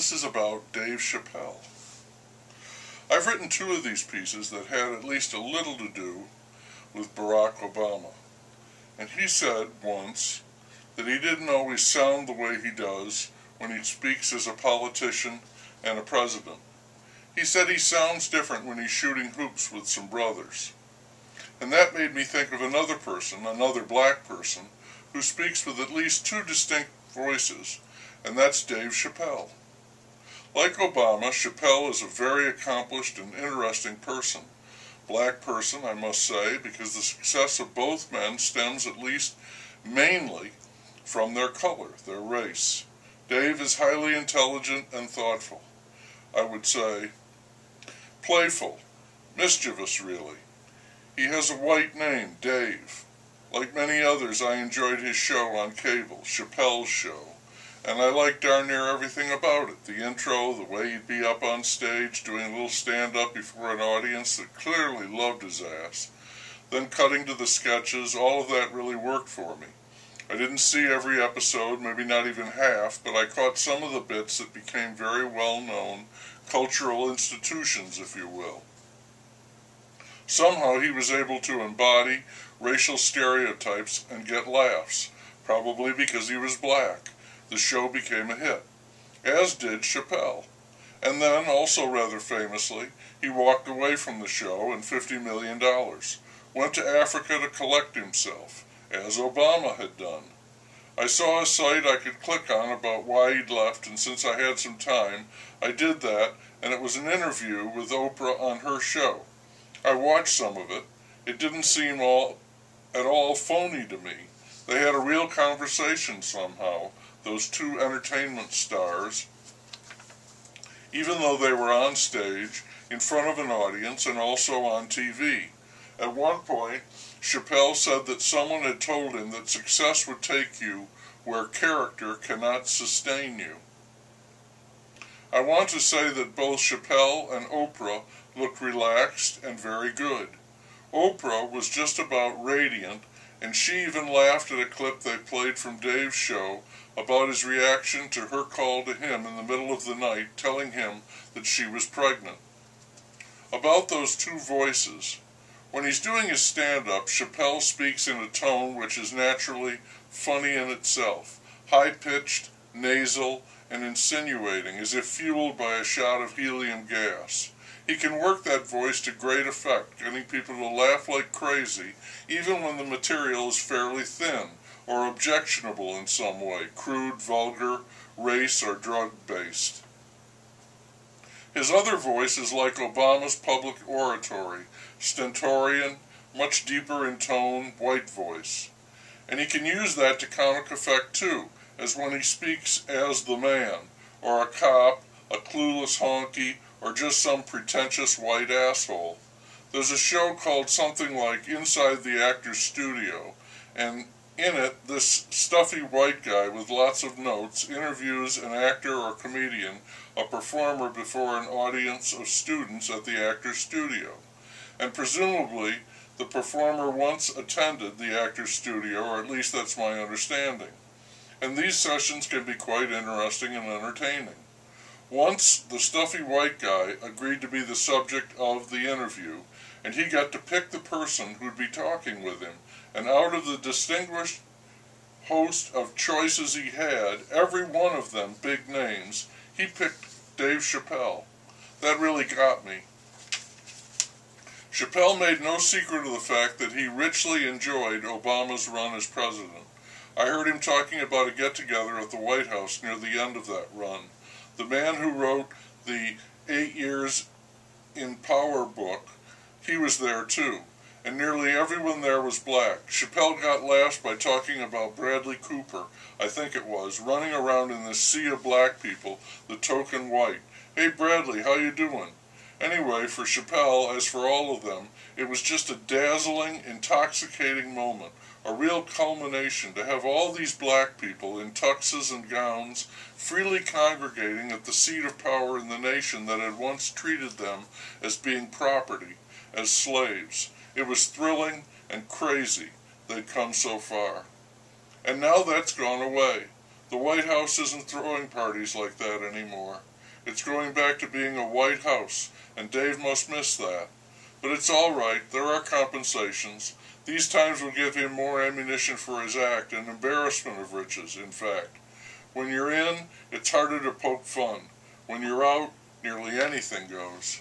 this is about Dave Chapelle. I've written two of these pieces that had at least a little to do with Barack Obama. And he said once that he didn't always sound the way he does when he speaks as a politician and a president. He said he sounds different when he's shooting hoops with some brothers. And that made me think of another person, another black person, who speaks with at least two distinct voices, and that's Dave Chapelle. Like Obama, Chapelle is a very accomplished and interesting person. Black person, I must say, because the success of both men stems at least mainly from their color, their race. Dave is highly intelligent and thoughtful. I would say playful, mischievous really. He has a white name, Dave. Like many others, I enjoyed his show on cable, Chappelle's Show. And I liked darn near everything about it. The intro, the way he'd be up on stage doing a little stand-up before an audience that clearly loved his ass. Then cutting to the sketches, all of that really worked for me. I didn't see every episode, maybe not even half, but I caught some of the bits that became very well-known cultural institutions, if you will. Somehow he was able to embody racial stereotypes and get laughs, probably because he was black. The show became a hit, as did Chapelle. And then, also rather famously, he walked away from the show and $50 million, went to Africa to collect himself, as Obama had done. I saw a site I could click on about why he'd left, and since I had some time, I did that, and it was an interview with Oprah on her show. I watched some of it. It didn't seem at all phony to me. They had a real conversation somehow, those two entertainment stars, even though they were on stage, in front of an audience, and also on TV. At one point, Chapelle said that someone had told him that success would take you where character cannot sustain you. I want to say that both Chapelle and Oprah looked relaxed and very good. Oprah was just about radiant, and she even laughed at a clip they played from Dave's show about his reaction to her call to him in the middle of the night telling him that she was pregnant. About those two voices, when he's doing his stand-up, Chapelle speaks in a tone which is naturally funny in itself, high-pitched, nasal, and insinuating, as if fueled by a shot of helium gas. He can work that voice to great effect, getting people to laugh like crazy, even when the material is fairly thin, or objectionable in some way, crude, vulgar, race, or drug-based. His other voice is like Obama's public oratory, stentorian, much deeper in tone, white voice. And he can use that to comic effect too, as when he speaks as the man, or a cop, a clueless honky, or just some pretentious white asshole. There's a show called something like Inside the Actor's Studio, and in it, this stuffy white guy with lots of notes interviews an actor or comedian, a performer before an audience of students at the actor's studio. And presumably, the performer once attended the actor's studio, or at least that's my understanding. And these sessions can be quite interesting and entertaining. Once, the stuffy white guy agreed to be the subject of the interview, and he got to pick the person who'd be talking with him. And out of the distinguished host of choices he had, every one of them big names, he picked Dave Chapelle. That really got me. Chapelle made no secret of the fact that he richly enjoyed Obama's run as president. I heard him talking about a get-together at the White House near the end of that run. The man who wrote the 8 Years in Power book, he was there too, and nearly everyone there was black. Chapelle got laughs by talking about Bradley Cooper, I think it was, running around in this sea of black people, the token white. Hey Bradley, how you doing? Anyway, for Chapelle, as for all of them, it was just a dazzling, intoxicating moment, a real culmination to have all these black people in tuxes and gowns freely congregating at the seat of power in the nation that had once treated them as being property, as slaves. It was thrilling and crazy they'd come so far. And now that's gone away. The White House isn't throwing parties like that anymore. It's going back to being a White House, and Dave must miss that. But it's all right, there are compensations. These times will give him more ammunition for his act, an embarrassment of riches, in fact. When you're in, it's harder to poke fun. When you're out, nearly anything goes.